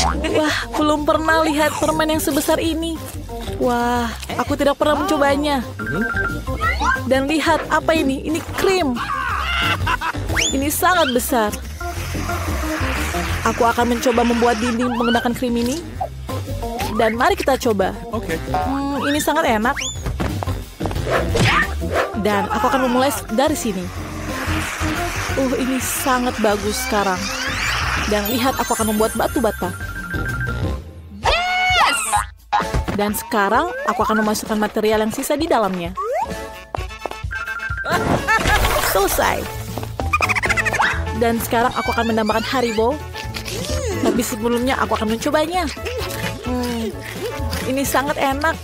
Wah, belum pernah lihat permen yang sebesar ini. Wah, aku tidak pernah mencobanya. Dan lihat, apa ini? Ini krim. Ini sangat besar. Aku akan mencoba membuat dinding menggunakan krim ini. Dan mari kita coba. Ini sangat enak. Dan aku akan memulai dari sini. Ini sangat bagus sekarang. Dan lihat, aku akan membuat batu bata. Dan sekarang aku akan memasukkan material yang sisa di dalamnya. Selesai. Dan sekarang aku akan menambahkan Haribo. Tapi sebelumnya aku akan mencobanya. Ini sangat enak.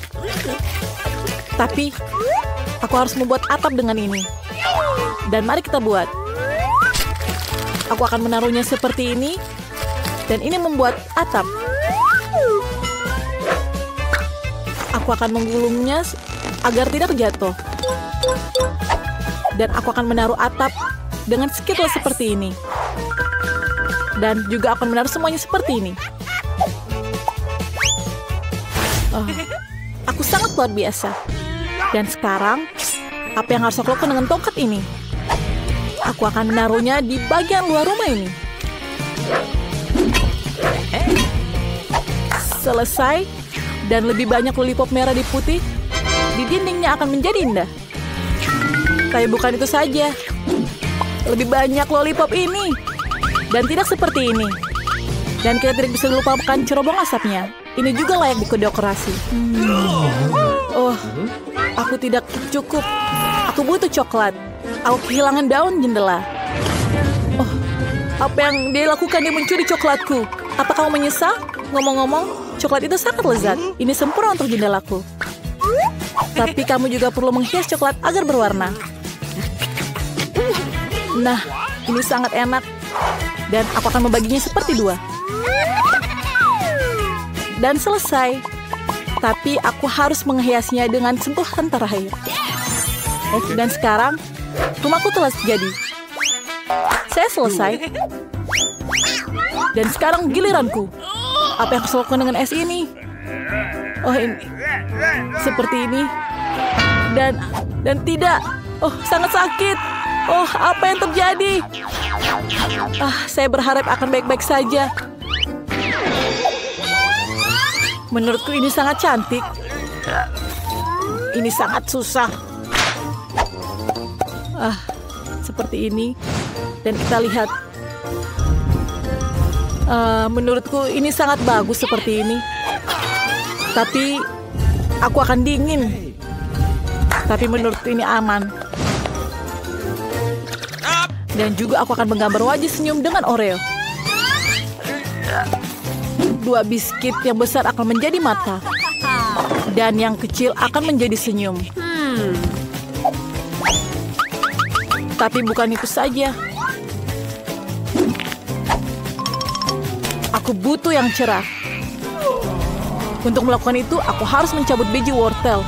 Tapi aku harus membuat atap dengan ini. Dan mari kita buat. Aku akan menaruhnya seperti ini. Dan ini membuat atap. Aku akan menggulungnya agar tidak jatuh. Dan aku akan menaruh atap dengan skill seperti ini. Dan juga akan menaruh semuanya seperti ini. Aku sangat luar biasa. Dan sekarang, apa yang harus aku lakukan dengan tongkat ini? Aku akan menaruhnya di bagian luar rumah ini. Selesai. Dan lebih banyak lollipop merah di putih, di dindingnya akan menjadi indah. Tapi bukan itu saja. Lebih banyak lollipop ini. Dan tidak seperti ini. Dan kita tidak bisa lupakan cerobong asapnya. Ini juga layak didekorasi. Aku tidak cukup. Aku butuh coklat. Aku kehilangan daun jendela. Apa yang dia lakukan? Dia mencuri coklatku. Apa kamu menyesal? Ngomong-ngomong, coklat itu sangat lezat. Ini sempurna untuk jendelaku. Tapi kamu juga perlu menghias coklat agar berwarna. Nah, ini sangat enak. Dan aku akan membaginya seperti dua. Dan selesai. Tapi aku harus menghiasnya dengan sentuhan terakhir. Dan sekarang, rumahku telah jadi. Saya selesai. Dan sekarang giliranku. Apa yang harus lakukan dengan es ini? Ini. Seperti ini. Dan tidak. Sangat sakit. Apa yang terjadi? Saya berharap akan baik-baik saja. Menurutku ini sangat cantik. Ini sangat susah. Seperti ini. Dan kita lihat. Menurutku ini sangat bagus seperti ini. Tapi aku akan dingin. Tapi menurutku ini aman. Dan juga aku akan menggambar wajah senyum dengan Oreo. Dua biskuit yang besar akan menjadi mata. Dan yang kecil akan menjadi senyum. Tapi bukan itu saja. Aku butuh yang cerah. Untuk melakukan itu, aku harus mencabut biji wortel.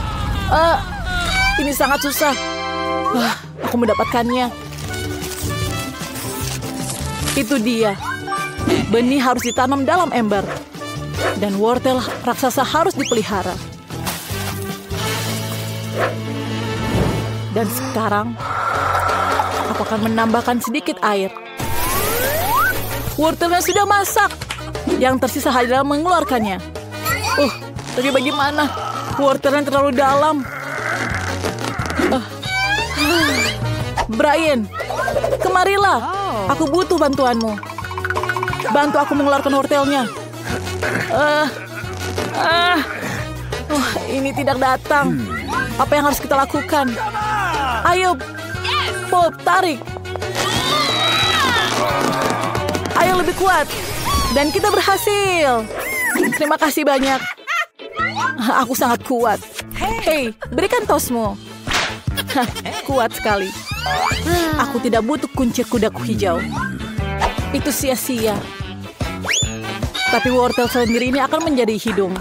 Ini sangat susah. Aku mendapatkannya. Itu dia. Benih harus ditanam dalam ember. Dan wortel raksasa harus dipelihara. Dan sekarang, aku akan menambahkan sedikit air. Wortelnya sudah masak. Yang tersisa adalah mengeluarkannya. Tapi bagaimana? Wortelnya terlalu dalam. Brian, kemarilah. Aku butuh bantuanmu. Bantu aku mengeluarkan wortelnya. Ini tidak datang. Apa yang harus kita lakukan? Ayo, Pop, tarik. Ayo lebih kuat. Dan kita berhasil. Terima kasih banyak. Aku sangat kuat. Hei, berikan tosmu. Kuat sekali. Aku tidak butuh kunci kudaku hijau. Itu sia-sia. Tapi wortel sendiri ini akan menjadi hidung.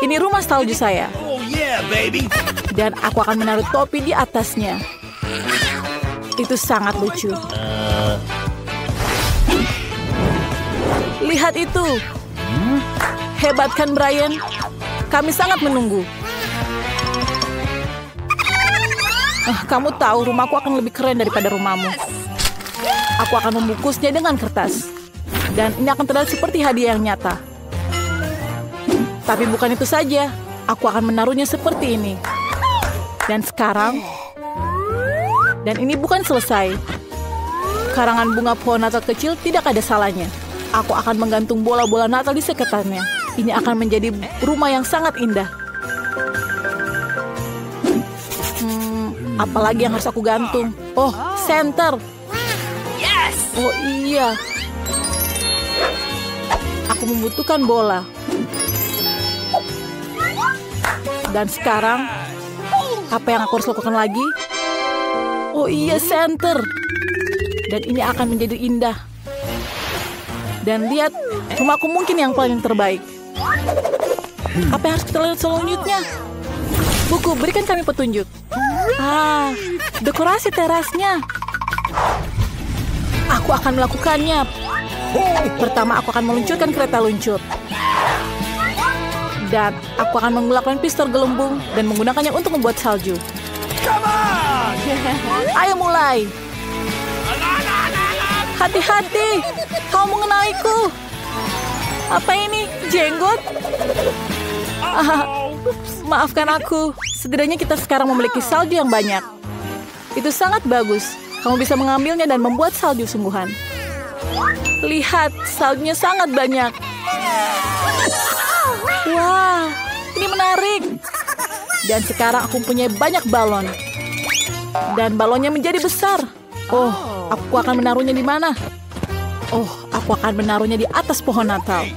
Ini rumah salju saya. Dan aku akan menaruh topi di atasnya. Itu sangat lucu. Lihat itu. Hebat kan, Brian? Kami sangat menunggu. Kamu tahu rumahku akan lebih keren daripada rumahmu. Aku akan membungkusnya dengan kertas. Dan ini akan terlihat seperti hadiah yang nyata. Tapi bukan itu saja. Aku akan menaruhnya seperti ini. Dan sekarang... Dan ini bukan selesai. Karangan bunga pohon Natal kecil tidak ada salahnya. Aku akan menggantung bola-bola Natal di sekitarnya. Ini akan menjadi rumah yang sangat indah. Apalagi yang harus aku gantung? Oh, senter. Oh iya. Aku membutuhkan bola. Dan sekarang, apa yang aku harus lakukan lagi? Oh iya, center. Dan ini akan menjadi indah. Dan lihat, rumahku mungkin yang paling terbaik. Apa yang harus kita lihat selanjutnya? Buku, berikan kami petunjuk. Dekorasi terasnya. Aku akan melakukannya. Pertama, aku akan meluncurkan kereta luncur. Dan aku akan menggunakan pistol gelembung dan menggunakannya untuk membuat salju. Ayo mulai. Hati-hati, kau mengenaliku. Apa ini, jenggot? Maafkan aku. Setidaknya kita sekarang memiliki salju yang banyak. Itu sangat bagus. Kamu bisa mengambilnya dan membuat salju sungguhan. Lihat, saljunya sangat banyak. Wah, ini menarik. Dan sekarang aku punya banyak balon. Dan balonnya menjadi besar. Oh, aku akan menaruhnya di mana? Oh, aku akan menaruhnya di atas pohon Natal.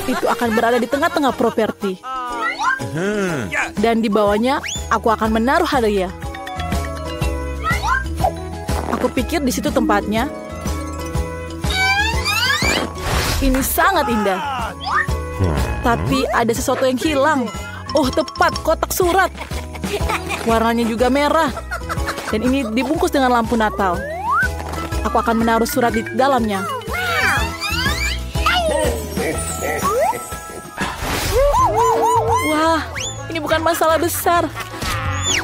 Itu akan berada di tengah-tengah properti. Dan di bawahnya, aku akan menaruh hadiah. Aku pikir di situ tempatnya. Ini sangat indah. Tapi ada sesuatu yang hilang. Oh, tepat, kotak surat. Warnanya juga merah. Dan ini dibungkus dengan lampu Natal. Aku akan menaruh surat di dalamnya. Wah, ini bukan masalah besar.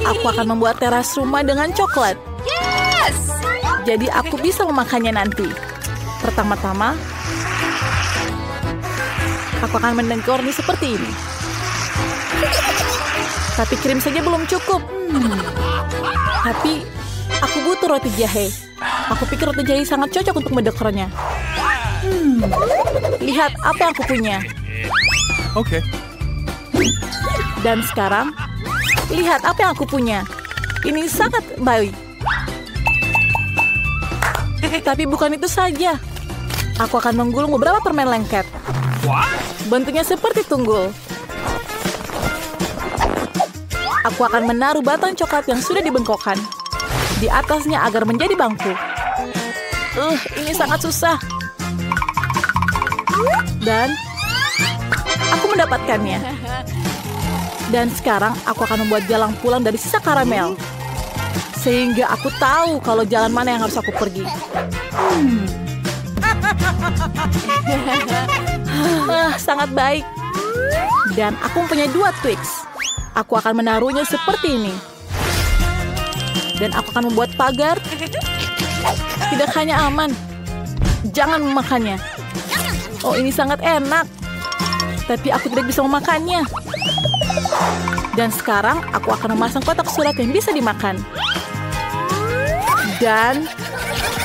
Aku akan membuat teras rumah dengan coklat. Jadi aku bisa memakannya nanti. Pertama-tama, aku akan mendekornya seperti ini. Tapi krim saja belum cukup. Tapi aku butuh roti jahe. Aku pikir roti jahe sangat cocok untuk mendekornya. Lihat apa yang aku punya. Oke. Dan sekarang, lihat apa yang aku punya. Ini sangat baik. Tapi bukan itu saja. Aku akan menggulung beberapa permen lengket. Bentuknya seperti tunggul. Aku akan menaruh batang coklat yang sudah dibengkokkan di atasnya agar menjadi bangku. Ini sangat susah. Dan aku mendapatkannya. Dan sekarang aku akan membuat jalan pulang dari sisa karamel. Sehingga aku tahu kalau jalan mana yang harus aku pergi. Sangat baik. Dan aku mempunyai 2 Twix. Aku akan menaruhnya seperti ini. Dan aku akan membuat pagar. Tidak hanya aman. Jangan memakannya. Oh, ini sangat enak. Tapi aku tidak bisa memakannya. Dan sekarang aku akan memasang kotak surat yang bisa dimakan. Dan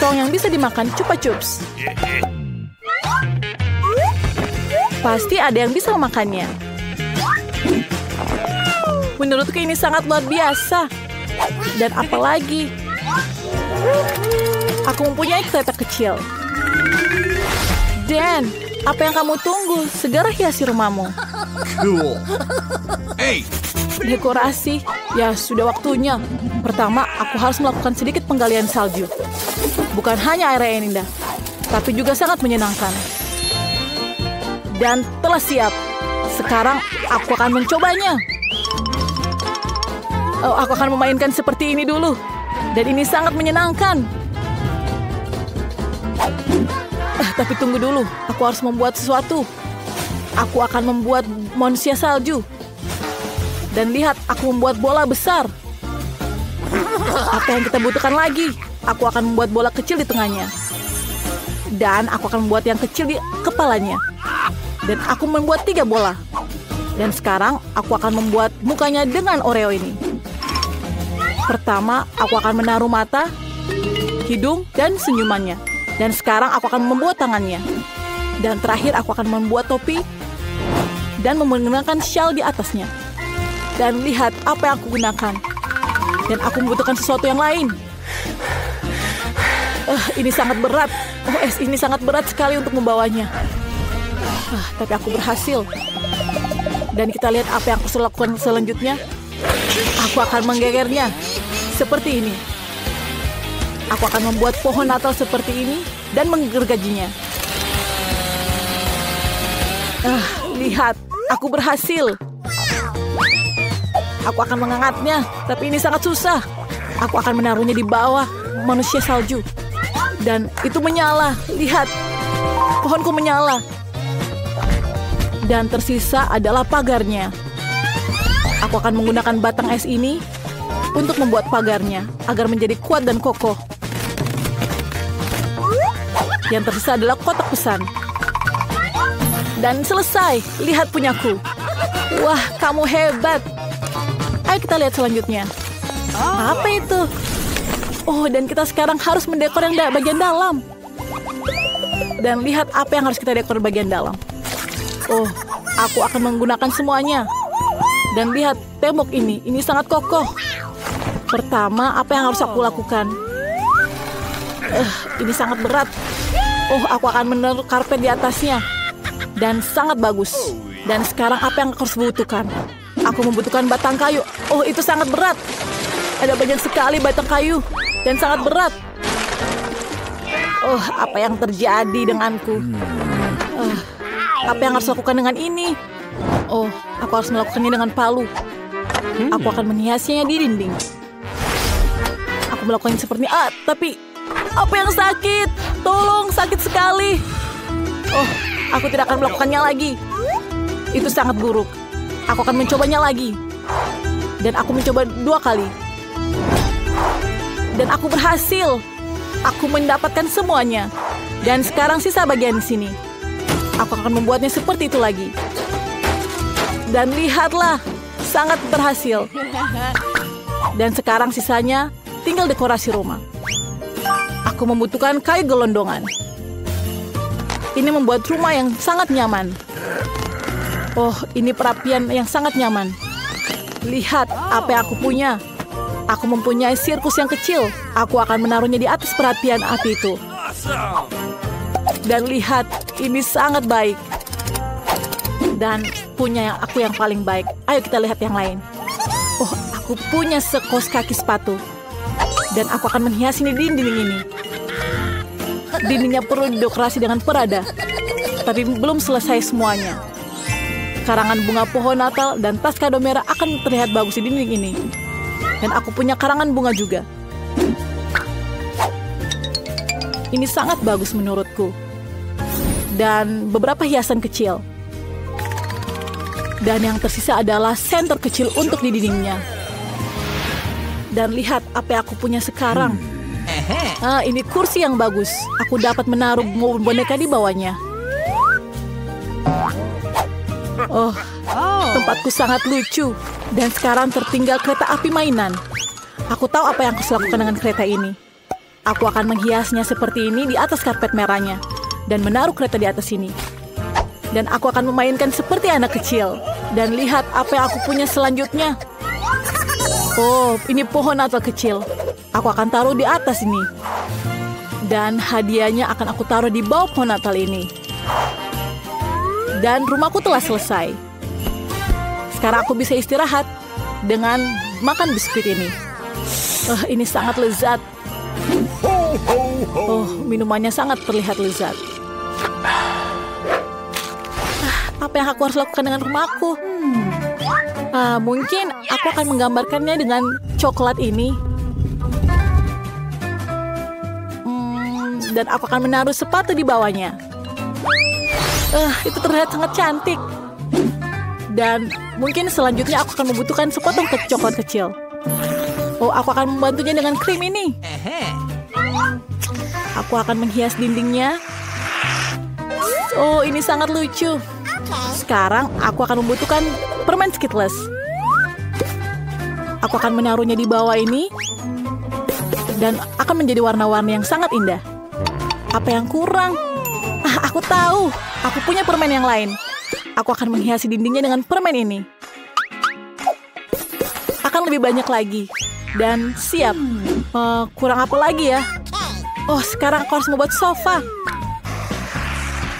tong yang bisa dimakan Chupa Chups. Pasti ada yang bisa memakannya. Menurutku ini sangat luar biasa. Dan apalagi, aku mempunyai kereta kecil. Dan apa yang kamu tunggu? Segera hiasi rumahmu. Cool. Hey. Dekorasi, ya sudah waktunya. Pertama, aku harus melakukan sedikit penggalian salju. Bukan hanya area yang indah, tapi juga sangat menyenangkan. Dan telah siap. Sekarang aku akan mencobanya. Oh, aku akan memainkan seperti ini dulu. Dan ini sangat menyenangkan. tapi tunggu dulu. Aku harus membuat sesuatu. Aku akan membuat manusia salju. Dan lihat, aku membuat bola besar. Apa yang kita butuhkan lagi? Aku akan membuat bola kecil di tengahnya. Dan aku akan membuat yang kecil di kepalanya. Dan aku membuat 3 bola. Dan sekarang aku akan membuat mukanya dengan Oreo ini. Pertama, aku akan menaruh mata, hidung, dan senyumannya. Dan sekarang aku akan membuat tangannya. Dan terakhir aku akan membuat topi dan menggunakan shawl di atasnya. Dan lihat apa yang aku gunakan. Dan aku membutuhkan sesuatu yang lain. Ini sangat berat. Ini sangat berat sekali untuk membawanya. Tapi aku berhasil. Dan kita lihat apa yang aku lakukan selanjutnya. Aku akan menggegernya. Seperti ini. Aku akan membuat pohon Natal seperti ini. Dan menggergajinya. Lihat. Aku berhasil. Aku akan mengangkatnya. Tapi ini sangat susah. Aku akan menaruhnya di bawah manusia salju. Dan itu menyala. Lihat. Pohonku menyala. Dan tersisa adalah pagarnya. Aku akan menggunakan batang es ini untuk membuat pagarnya agar menjadi kuat dan kokoh. Yang tersisa adalah kotak pesan. Dan selesai. Lihat punyaku. Wah, kamu hebat. Ayo kita lihat selanjutnya. Apa itu? Oh, dan kita sekarang harus mendekor yang bagian dalam. Dan lihat apa yang harus kita dekor bagian dalam. Oh, aku akan menggunakan semuanya. Dan lihat tembok ini sangat kokoh. Pertama, apa yang harus aku lakukan? Ini sangat berat. Oh, aku akan menaruh karpet di atasnya. Dan sangat bagus. Dan sekarang apa yang aku harus butuhkan? Aku membutuhkan batang kayu. Oh, itu sangat berat. Ada banyak sekali batang kayu. Dan sangat berat. Oh, apa yang terjadi denganku? Apa yang harus lakukan dengan ini? Oh, aku harus melakukannya dengan palu. Aku akan menghiasnya di dinding. Aku melakukannya seperti ini. Tapi apa yang sakit? Tolong, sakit sekali. Oh, aku tidak akan melakukannya lagi. Itu sangat buruk. Aku akan mencobanya lagi. Dan aku mencoba 2 kali. Dan aku berhasil. Aku mendapatkan semuanya. Dan sekarang sisa bagian di sini. Aku akan membuatnya seperti itu lagi. Dan lihatlah, sangat berhasil. Dan sekarang sisanya tinggal dekorasi rumah. Aku membutuhkan kayu gelondongan. Ini membuat rumah yang sangat nyaman. Oh, ini perapian yang sangat nyaman. Lihat apa yang aku punya. Aku mempunyai sirkus yang kecil. Aku akan menaruhnya di atas perapian api itu. Dan lihat, ini sangat baik. Dan punya aku yang paling baik. Ayo kita lihat yang lain. Oh, aku punya sekos kaki sepatu. Dan aku akan menghias ini dinding ini. Dindingnya perlu didekorasi dengan perada. Tapi belum selesai semuanya. Karangan bunga pohon Natal dan tas kado merah akan terlihat bagus di dinding ini. Dan aku punya karangan bunga juga. Ini sangat bagus menurutku. Dan beberapa hiasan kecil. Dan yang tersisa adalah senter kecil untuk di dindingnya. Dan lihat apa yang aku punya sekarang. Ini kursi yang bagus. Aku dapat menaruh boneka di bawahnya. Oh, tempatku sangat lucu. Dan sekarang tertinggal kereta api mainan. Aku tahu apa yang harus lakukan dengan kereta ini. Aku akan menghiasnya seperti ini di atas karpet merahnya. Dan menaruh kereta di atas sini. Dan aku akan memainkan seperti anak kecil. Dan lihat apa yang aku punya selanjutnya. Oh, ini pohon Natal kecil. Aku akan taruh di atas ini. Dan hadiahnya akan aku taruh di bawah pohon Natal ini. Dan rumahku telah selesai. Sekarang aku bisa istirahat dengan makan biskuit ini. Ini sangat lezat. Oh, minumannya sangat terlihat lezat. Apa yang aku harus lakukan dengan rumahku? Mungkin aku akan menggambarkannya dengan coklat ini. Dan aku akan menaruh sepatu di bawahnya. Itu terlihat sangat cantik. Dan mungkin selanjutnya aku akan membutuhkan sepotong coklat kecil. Oh, aku akan membantunya dengan krim ini. Aku akan menghias dindingnya. Oh, ini sangat lucu. Sekarang aku akan membutuhkan permen Skittles. Aku akan menaruhnya di bawah ini. Dan akan menjadi warna-warni yang sangat indah. Apa yang kurang? Aku tahu. Aku punya permen yang lain. Aku akan menghiasi dindingnya dengan permen ini. Akan lebih banyak lagi. Dan siap. Kurang apa lagi ya? Oh, sekarang aku harus membuat sofa.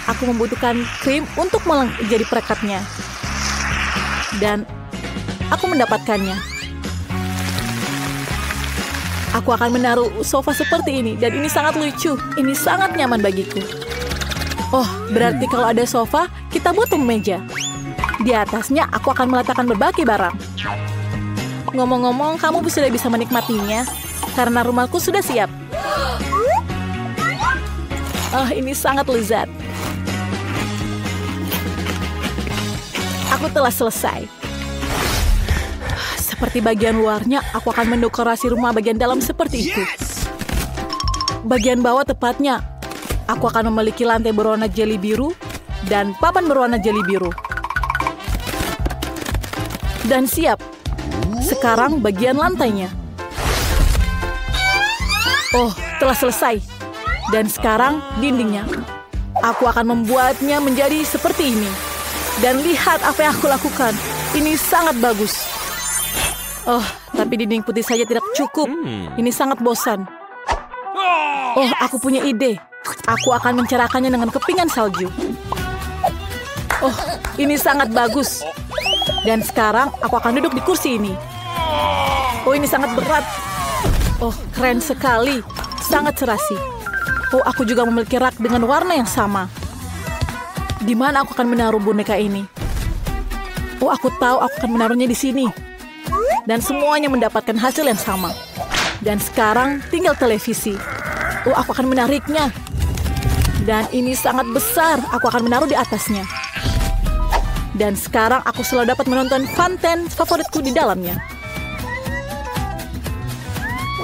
Aku membutuhkan krim untuk menjadi perekatnya. Dan aku mendapatkannya. Aku akan menaruh sofa seperti ini. Dan ini sangat lucu. Ini sangat nyaman bagiku. Oh, berarti kalau ada sofa, kita butuh meja. Di atasnya, aku akan meletakkan berbagai barang. Ngomong-ngomong, kamu sudah bisa menikmatinya. Karena rumahku sudah siap. Ini sangat lezat. Aku telah selesai. Seperti bagian luarnya, aku akan mendekorasi rumah bagian dalam seperti itu. Bagian bawah tepatnya, aku akan memiliki lantai berwarna jeli biru dan papan berwarna jeli biru. Dan siap. Sekarang bagian lantainya. Oh, telah selesai. Dan sekarang dindingnya. Aku akan membuatnya menjadi seperti ini. Dan lihat apa yang aku lakukan. Ini sangat bagus. Oh, tapi dinding putih saja tidak cukup. Ini sangat bosan. Oh, aku punya ide. Aku akan mencerahkannya dengan kepingan salju. Oh, ini sangat bagus. Dan sekarang aku akan duduk di kursi ini. Oh, ini sangat berat. Oh, keren sekali. Sangat serasi. Oh, aku juga memiliki rak dengan warna yang sama. Di mana aku akan menaruh boneka ini? Oh, aku tahu aku akan menaruhnya di sini. Dan semuanya mendapatkan hasil yang sama. Dan sekarang tinggal televisi. Oh, aku akan menariknya. Dan ini sangat besar. Aku akan menaruh di atasnya. Dan sekarang aku selalu dapat menonton konten favoritku di dalamnya.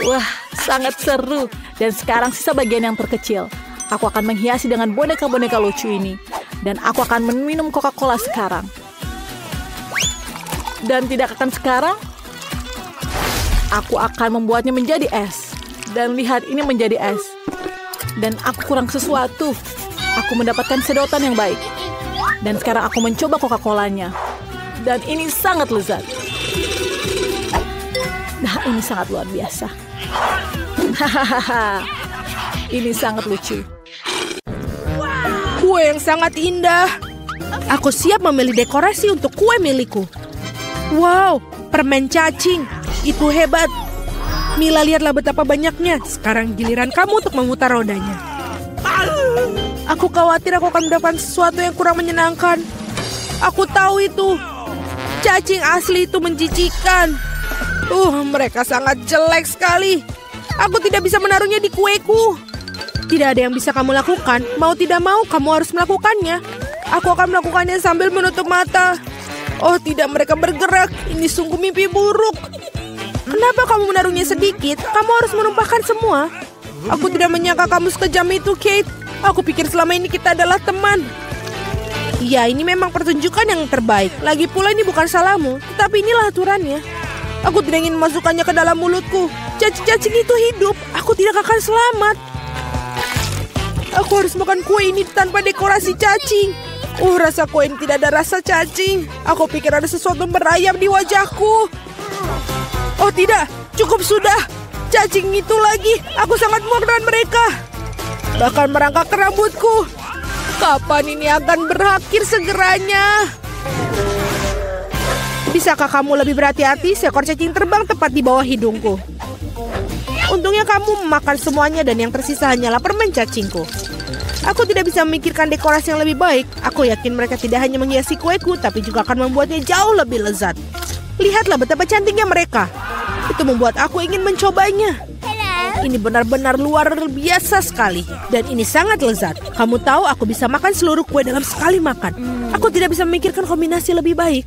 Wah, sangat seru. Dan sekarang sisa bagian yang terkecil. Aku akan menghiasi dengan boneka-boneka lucu ini. Dan aku akan meminum Coca-Cola sekarang. Dan tidak akan sekarang. Aku akan membuatnya menjadi es. Dan lihat, ini menjadi es. Dan aku kurang sesuatu. Aku mendapatkan sedotan yang baik. Dan sekarang aku mencoba Coca-Colanya. Dan ini sangat lezat. Nah, ini sangat luar biasa. Hahaha. Ini sangat lucu. Kue yang sangat indah. Aku siap memilih dekorasi untuk kue milikku. Wow, permen cacing. Itu hebat. Mila, lihatlah betapa banyaknya. Sekarang giliran kamu untuk memutar rodanya. Aku khawatir aku akan mendapatkan sesuatu yang kurang menyenangkan. Aku tahu itu. Cacing asli itu menjijikan. Mereka sangat jelek sekali. Aku tidak bisa menaruhnya di kueku. Tidak ada yang bisa kamu lakukan. Mau tidak mau, kamu harus melakukannya. Aku akan melakukannya sambil menutup mata. Oh tidak, mereka bergerak. Ini sungguh mimpi buruk. Kenapa kamu menaruhnya sedikit? Kamu harus menumpahkan semua. Aku tidak menyangka kamu sekejam itu, Kate. Aku pikir selama ini kita adalah teman. Ya, ini memang pertunjukan yang terbaik. Lagi pula ini bukan salahmu, tetapi inilah aturannya. Aku tidak ingin memasukkannya ke dalam mulutku. Cacing-cacing itu hidup. Aku tidak akan selamat. Aku harus makan kue ini tanpa dekorasi cacing. Rasa kue ini tidak ada rasa cacing. Aku pikir ada sesuatu merayap di wajahku. Oh tidak, cukup sudah. Cacing itu lagi. Aku sangat muak dengan mereka. Bahkan merangkak ke rambutku. Kapan ini akan berakhir segeranya? Bisakah kamu lebih berhati-hati? Seekor cacing terbang tepat di bawah hidungku. Untungnya kamu memakan semuanya dan yang tersisa hanyalah permen cacingku. Aku tidak bisa memikirkan dekorasi yang lebih baik. Aku yakin mereka tidak hanya menghiasi kueku, tapi juga akan membuatnya jauh lebih lezat. Lihatlah betapa cantiknya mereka. Itu membuat aku ingin mencobanya. Ini benar-benar luar biasa sekali. Dan ini sangat lezat. Kamu tahu aku bisa makan seluruh kue dalam sekali makan. Aku tidak bisa memikirkan kombinasi lebih baik.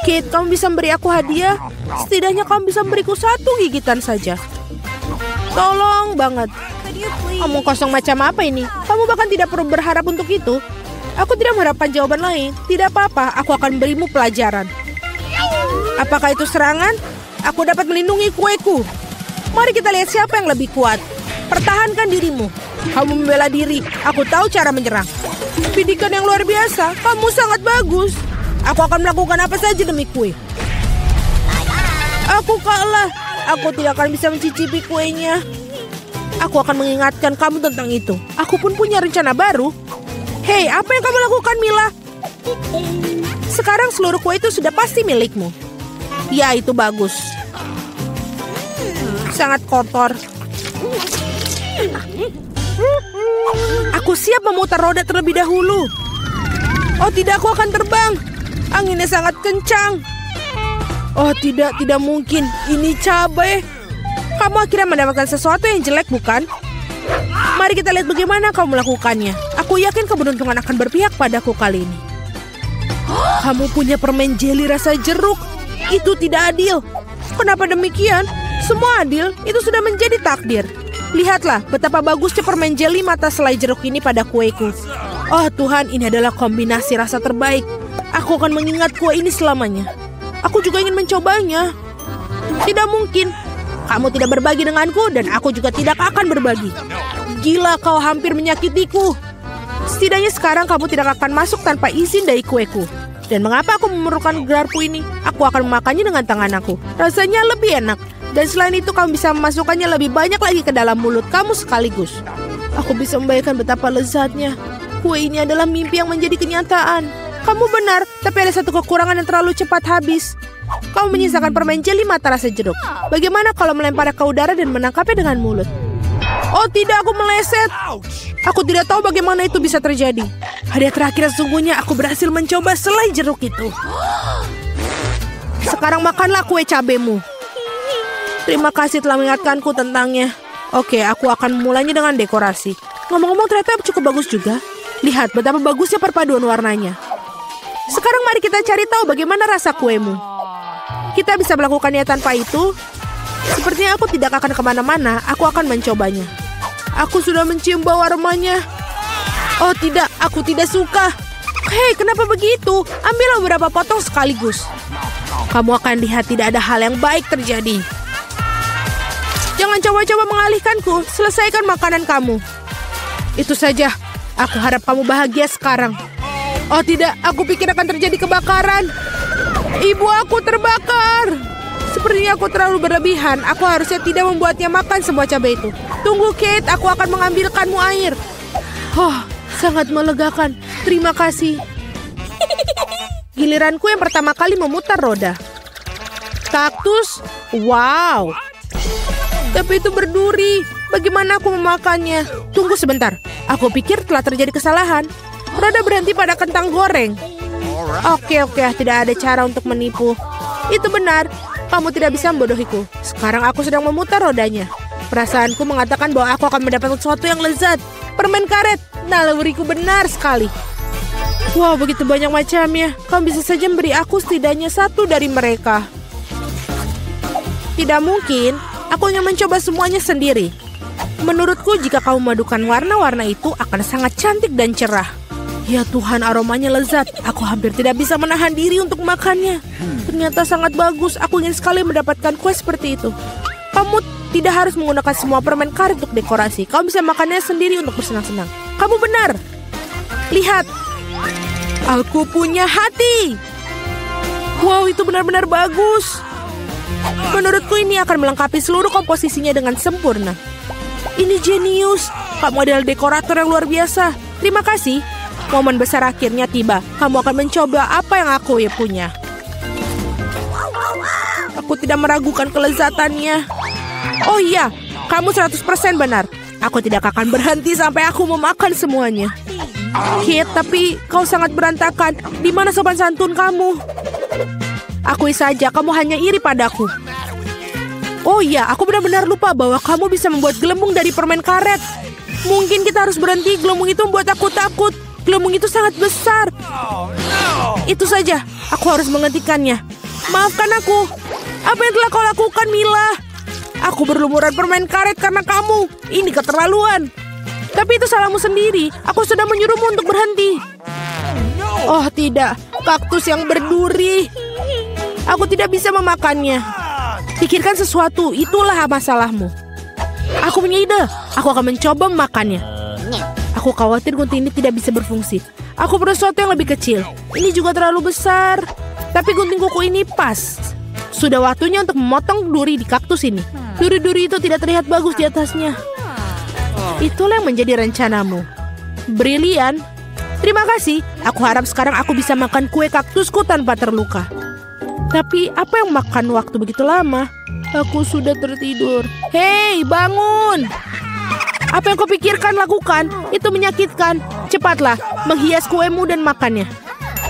Kate, kamu bisa memberi aku hadiah? Setidaknya kamu bisa memberiku 1 gigitan saja. Tolong banget. Omong kosong macam apa ini? Kamu bahkan tidak perlu berharap untuk itu. Aku tidak mengharapkan jawaban lain. Tidak apa-apa, aku akan berimu pelajaran. Apakah itu serangan? Aku dapat melindungi kueku. Mari kita lihat siapa yang lebih kuat. Pertahankan dirimu. Kamu membela diri. Aku tahu cara menyerang. Bidikan yang luar biasa. Kamu sangat bagus. Aku akan melakukan apa saja demi kue. Aku kalah. Aku tidak akan bisa mencicipi kuenya. Aku akan mengingatkan kamu tentang itu. Aku pun punya rencana baru. Hei, apa yang kamu lakukan, Mila? Sekarang seluruh kue itu sudah pasti milikmu. Ya, itu bagus. Sangat kotor. Aku siap memutar roda terlebih dahulu. Oh tidak, aku akan terbang. Anginnya sangat kencang. Oh tidak mungkin. Ini cabai. Kamu akhirnya mendapatkan sesuatu yang jelek, bukan? Mari kita lihat bagaimana kamu melakukannya. Aku yakin keberuntungan akan berpihak padaku kali ini. Kamu punya permen jeli rasa jeruk. Itu tidak adil. Kenapa demikian? Semua adil, itu sudah menjadi takdir. Lihatlah betapa bagusnya permen jeli mata selai jeruk ini pada kueku. Oh Tuhan, ini adalah kombinasi rasa terbaik. Aku akan mengingat kue ini selamanya. Aku juga ingin mencobanya. Tidak mungkin. Kamu tidak berbagi denganku dan aku juga tidak akan berbagi. Gila, kau hampir menyakitiku. Setidaknya sekarang kamu tidak akan masuk tanpa izin dari kueku. Dan mengapa aku memerlukan gelarku ini? Aku akan memakannya dengan tangan aku. Rasanya lebih enak. Dan selain itu kamu bisa memasukkannya lebih banyak lagi ke dalam mulut kamu sekaligus. Aku bisa membayangkan betapa lezatnya. Kue ini adalah mimpi yang menjadi kenyataan. Kamu benar, tapi ada satu kekurangan yang terlalu cepat habis. Kamu menyisakan permen jeli mata rasa jeruk. Bagaimana kalau melemparnya ke udara dan menangkapnya dengan mulut? Oh tidak, aku meleset. Aku tidak tahu bagaimana itu bisa terjadi. Hadiah terakhir sesungguhnya aku berhasil mencoba selai jeruk itu. Sekarang makanlah kue cabemu. Terima kasih telah mengingatkanku tentangnya. Oke, aku akan memulainya dengan dekorasi. Ngomong-ngomong ternyata cukup bagus juga. Lihat betapa bagusnya perpaduan warnanya. Sekarang mari kita cari tahu bagaimana rasa kuemu. Kita bisa melakukannya tanpa itu. Sepertinya aku tidak akan kemana-mana. Aku akan mencobanya. Aku sudah mencium bau aromanya. Oh tidak, aku tidak suka. Hei, kenapa begitu? Ambillah beberapa potong sekaligus. Kamu akan lihat tidak ada hal yang baik terjadi. Jangan coba-coba mengalihkanku. Selesaikan makanan kamu. Itu saja. Aku harap kamu bahagia sekarang. Oh tidak, aku pikir akan terjadi kebakaran. Ibu aku terbakar. Sepertinya aku terlalu berlebihan. Aku harusnya tidak membuatnya makan semua cabai itu. Tunggu Kate, aku akan mengambilkanmu air. Oh, sangat melegakan. Terima kasih. Giliranku yang pertama kali memutar roda. Kaktus? Wow. Tapi itu berduri. Bagaimana aku memakannya? Tunggu sebentar. Aku pikir telah terjadi kesalahan. Roda berhenti pada kentang goreng. Oke, tidak ada cara untuk menipu. Itu benar. Kamu tidak bisa membodohiku. Sekarang aku sedang memutar rodanya. Perasaanku mengatakan bahwa aku akan mendapatkan sesuatu yang lezat. Permen karet. Naluriku benar sekali. Wow, begitu banyak macamnya. Kamu bisa saja memberi aku setidaknya satu dari mereka. Tidak mungkin. Aku ingin mencoba semuanya sendiri. Menurutku jika kamu memadukan warna-warna itu akan sangat cantik dan cerah. Ya Tuhan, aromanya lezat. Aku hampir tidak bisa menahan diri untuk makannya. Ternyata sangat bagus. Aku ingin sekali mendapatkan kue seperti itu. Kamu tidak harus menggunakan semua permen karet untuk dekorasi. Kamu bisa makannya sendiri untuk bersenang-senang. Kamu benar. Lihat. Aku punya hati. Wow, itu benar-benar bagus. Menurutku ini akan melengkapi seluruh komposisinya dengan sempurna. Ini jenius. Kamu adalah dekorator yang luar biasa. Terima kasih. Momen besar akhirnya tiba. Kamu akan mencoba apa yang aku punya. Aku tidak meragukan kelezatannya. Oh iya, kamu 100% benar. Aku tidak akan berhenti sampai aku memakan semuanya. Kate, tapi kau sangat berantakan. Di mana sopan santun kamu? Akui saja, kamu hanya iri padaku. Oh iya, aku benar-benar lupa bahwa kamu bisa membuat gelembung dari permen karet. Mungkin kita harus berhenti, gelembung itu membuat aku takut. Gelembung itu sangat besar. Itu saja, aku harus menghentikannya. Maafkan aku. Apa yang telah kau lakukan, Mila? Aku berlumuran permen karet karena kamu. Ini keterlaluan. Tapi itu salahmu sendiri. Aku sudah menyuruhmu untuk berhenti. Oh tidak, kaktus yang berduri. Aku tidak bisa memakannya. Pikirkan sesuatu, itulah masalahmu. Aku punya ide. Aku akan mencoba memakannya. Aku khawatir gunting ini tidak bisa berfungsi. Aku perlu sesuatu yang lebih kecil. Ini juga terlalu besar. Tapi gunting kuku ini pas. Sudah waktunya untuk memotong duri di kaktus ini. Duri-duri itu tidak terlihat bagus di atasnya. Itulah yang menjadi rencanamu. Brilian. Terima kasih. Aku harap sekarang aku bisa makan kue kaktusku tanpa terluka. Tapi apa yang makan waktu begitu lama? Aku sudah tertidur. Hei, bangun! Apa yang kau pikirkan lakukan? Itu menyakitkan. Cepatlah, menghias kuemu dan makannya.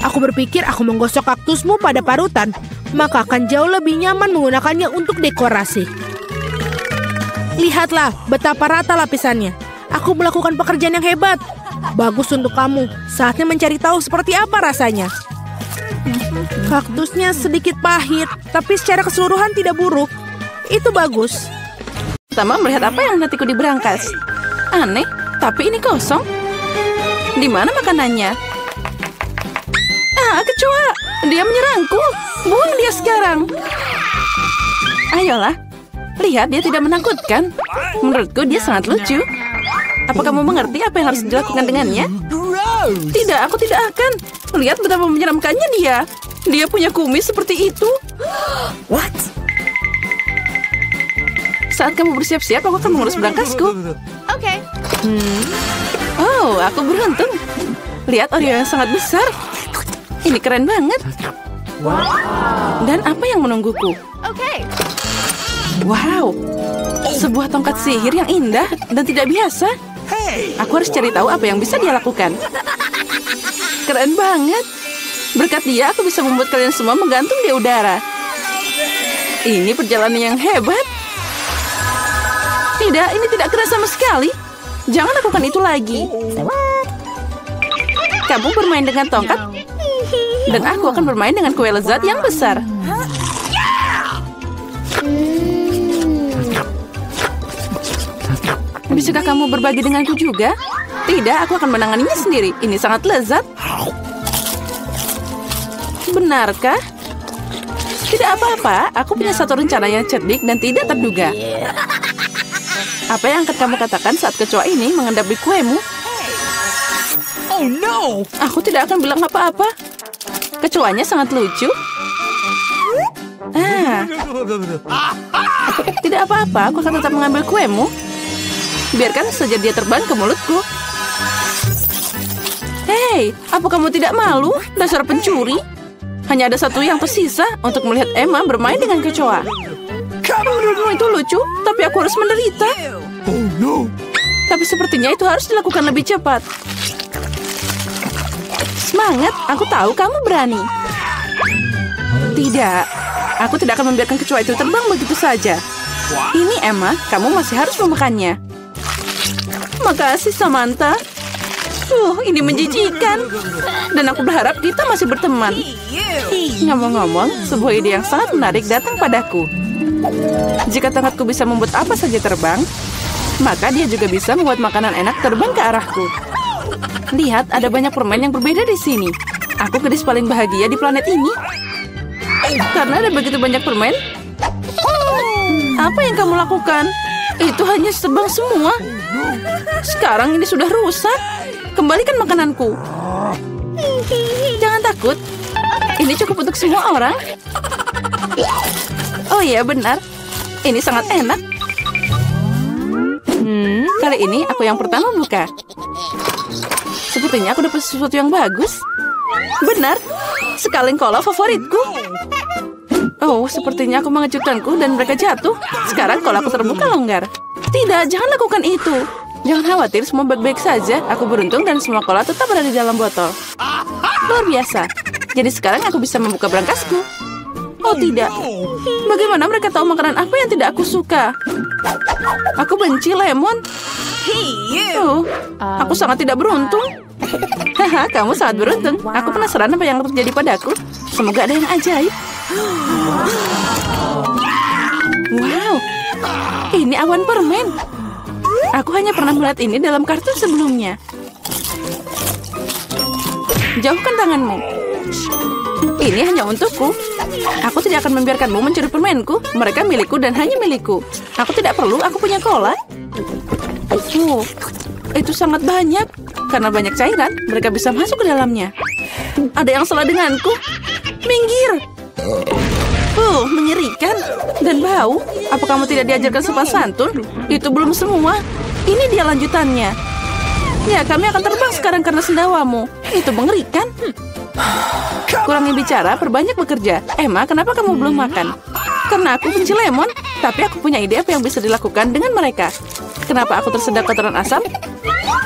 Aku berpikir aku menggosok kaktusmu pada parutan, maka akan jauh lebih nyaman menggunakannya untuk dekorasi. Lihatlah betapa rata lapisannya. Aku melakukan pekerjaan yang hebat. Bagus untuk kamu. Saatnya mencari tahu seperti apa rasanya. Kaktusnya sedikit pahit, tapi secara keseluruhan tidak buruk. Itu bagus. Pertama melihat apa yang nantiku di berangkas. Aneh, tapi ini kosong. Di mana makanannya? Kecoa! Dia menyerangku. Buang dia sekarang. Ayolah. Lihat, dia tidak menakutkan. Menurutku dia sangat lucu. Apa kamu mengerti apa yang harus dilakukan dengannya? Tidak, aku tidak akan. Lihat betapa menyeramkannya dia. Dia punya kumis seperti itu. What? Saat kamu bersiap-siap, aku akan mengurus berangkasku. Oke. Oh, aku beruntung. Lihat Oreo yang sangat besar. Ini keren banget. Dan apa yang menungguku? Wow, sebuah tongkat sihir yang indah dan tidak biasa. Aku harus cari tahu apa yang bisa dia lakukan. Keren banget. Berkat dia, aku bisa membuat kalian semua menggantung di udara. Ini perjalanan yang hebat. Tidak, ini tidak keren sama sekali. Jangan lakukan itu lagi. Kamu bermain dengan tongkat, dan aku akan bermain dengan kue lezat yang besar. Bisakah kamu berbagi denganku juga? Tidak, aku akan menanganinya sendiri. Ini sangat lezat. Benarkah? Tidak apa-apa, aku punya satu rencana yang cerdik dan tidak terduga. Apa yang akan kamu katakan saat kecoa ini mengendap di kuemu? Oh no! Aku tidak akan bilang apa-apa. Kecoanya sangat lucu. Tidak apa-apa, aku akan tetap mengambil kuemu. Biarkan saja dia terbang ke mulutku. Hei, apa kamu tidak malu? Dasar pencuri. Hanya ada satu yang tersisa untuk melihat Emma bermain dengan kecoa. Menurutmu itu lucu, tapi aku harus menderita. Oh no! Tapi sepertinya itu harus dilakukan lebih cepat. Semangat, aku tahu kamu berani. Tidak, aku tidak akan membiarkan kecoa itu terbang begitu saja. Ini Emma, kamu masih harus memakannya. Makasih Samantha. Ini menjijikan. Dan aku berharap kita masih berteman. Ngomong-ngomong, sebuah ide yang sangat menarik datang padaku. Jika tongkatku bisa membuat apa saja terbang, maka dia juga bisa membuat makanan enak terbang ke arahku. Lihat, ada banyak permen yang berbeda di sini. Aku gadis paling bahagia di planet ini. Karena ada begitu banyak permen. Apa yang kamu lakukan? Itu hanya terbang semua. Sekarang ini sudah rusak. Kembalikan makananku. Jangan takut. Ini cukup untuk semua orang. Oh iya, benar. Ini sangat enak. Kali ini aku yang pertama buka. Sepertinya aku dapat sesuatu yang bagus. Benar. Sekaleng kola favoritku. Oh, sepertinya aku mengejutkanku dan mereka jatuh. Sekarang kola aku terbuka longgar. Tidak, jangan lakukan itu. Jangan khawatir, semua baik-baik saja. Aku beruntung dan semua kola tetap berada di dalam botol. Luar biasa. Jadi sekarang aku bisa membuka berangkasku. Oh tidak. Bagaimana mereka tahu makanan apa yang tidak aku suka? Aku benci lemon. Oh, aku sangat tidak beruntung. Haha, kamu sangat beruntung. Aku penasaran apa yang terjadi padaku. Semoga ada yang ajaib. Wow, ini awan permen. Aku hanya pernah melihat ini dalam kartun sebelumnya. Jauhkan tanganmu. Ini hanya untukku. Aku tidak akan membiarkanmu mencuri permenku. Mereka milikku dan hanya milikku. Aku tidak perlu, aku punya cola. Oh, itu sangat banyak. Karena banyak cairan, mereka bisa masuk ke dalamnya. Ada yang salah denganku. Minggir. Mengerikan. Dan bau. Apa kamu tidak diajarkan sopan santun? Itu belum semua. Ini dia lanjutannya. Ya, kami akan terbang sekarang karena sendawamu. Itu mengerikan. Kurangi bicara, perbanyak bekerja. Emma, kenapa kamu belum makan? Karena aku benci lemon. Tapi aku punya ide apa yang bisa dilakukan dengan mereka. Kenapa aku tersedak kotoran asam?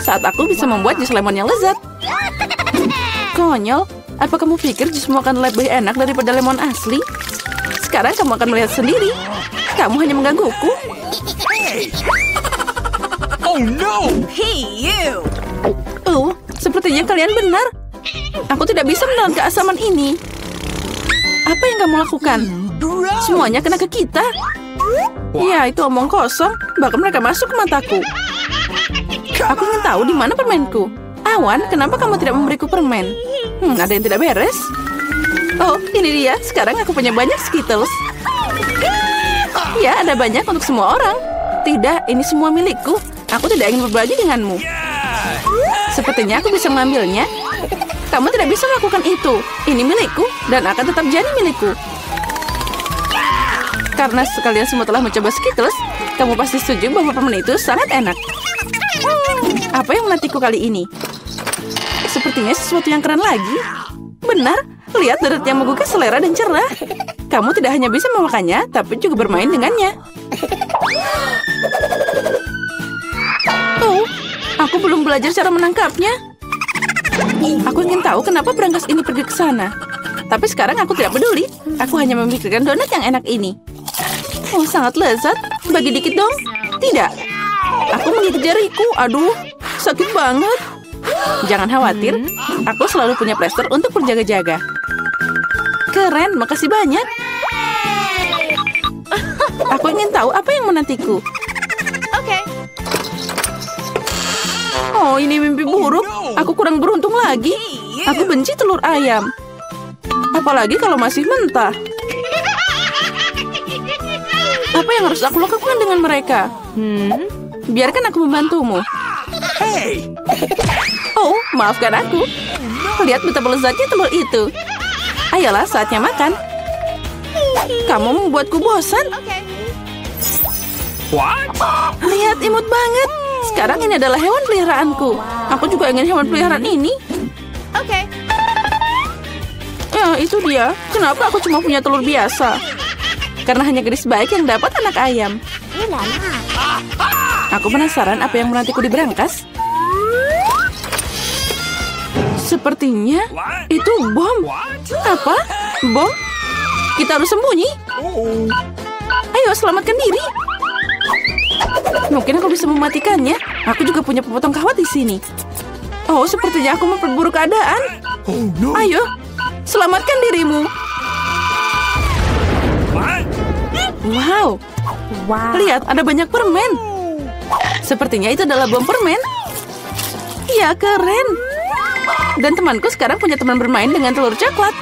Saat aku bisa membuat jus lemon yang lezat. Konyol, apa kamu pikir jusmu akan lebih enak daripada lemon asli? Sekarang kamu akan melihat sendiri. Kamu hanya menggangguku. Oh no! Sepertinya kalian benar. Aku tidak bisa menelan keasaman ini. Apa yang kamu lakukan? Semuanya kena ke kita. Ya, itu omong kosong. Bahkan mereka masuk ke mataku. Aku ingin tahu di mana permenku. Awan, kenapa kamu tidak memberiku permen? Ada yang tidak beres. Oh, ini dia. Sekarang aku punya banyak Skittles. Ya, ada banyak untuk semua orang. Tidak, ini semua milikku. Aku tidak ingin berbagi denganmu. Sepertinya aku bisa mengambilnya. Kamu tidak bisa melakukan itu. Ini milikku dan akan tetap jadi milikku. Karena sekalian semua telah mencoba Skittles, kamu pasti setuju bahwa permen itu sangat enak. Apa yang menantiku kali ini? Sepertinya sesuatu yang keren lagi. Benar, lihat deret yang menggugah selera dan cerah. Kamu tidak hanya bisa memakannya, tapi juga bermain dengannya. Oh, aku belum belajar cara menangkapnya. Aku ingin tahu kenapa berangkas ini pergi ke sana. Tapi sekarang aku tidak peduli. Aku hanya memikirkan donat yang enak ini. Oh, sangat lezat. Bagi dikit dong. Tidak. Aku menggigit jariku. Aduh, sakit banget. Jangan khawatir. Aku selalu punya plester untuk berjaga-jaga. Keren, makasih banyak. Aku ingin tahu apa yang menantiku. Oh, ini mimpi buruk. Aku kurang beruntung lagi. Aku benci telur ayam. Apalagi kalau masih mentah. Apa yang harus aku lakukan dengan mereka? Biarkan aku membantumu. Oh, maafkan aku. Lihat betapa lezatnya telur itu. Ayolah, saatnya makan. Kamu membuatku bosan. Lihat, imut banget. Sekarang ini adalah hewan peliharaanku. Aku juga ingin hewan peliharaan ini. Ya, itu dia. Kenapa aku cuma punya telur biasa? Karena hanya gadis baik yang dapat anak ayam. Aku penasaran apa yang menantiku di berangkas. Sepertinya itu bom. Apa? Bom? Kita harus sembunyi. Ayo, selamatkan diri. Mungkin aku bisa mematikannya. Aku juga punya pemotong kawat di sini. Oh, sepertinya aku memperburuk keadaan. Oh no! Ayo, selamatkan dirimu. Wow. Lihat, ada banyak permen. Sepertinya itu adalah bom permen. Ya, keren. Dan temanku sekarang punya teman bermain dengan telur coklat.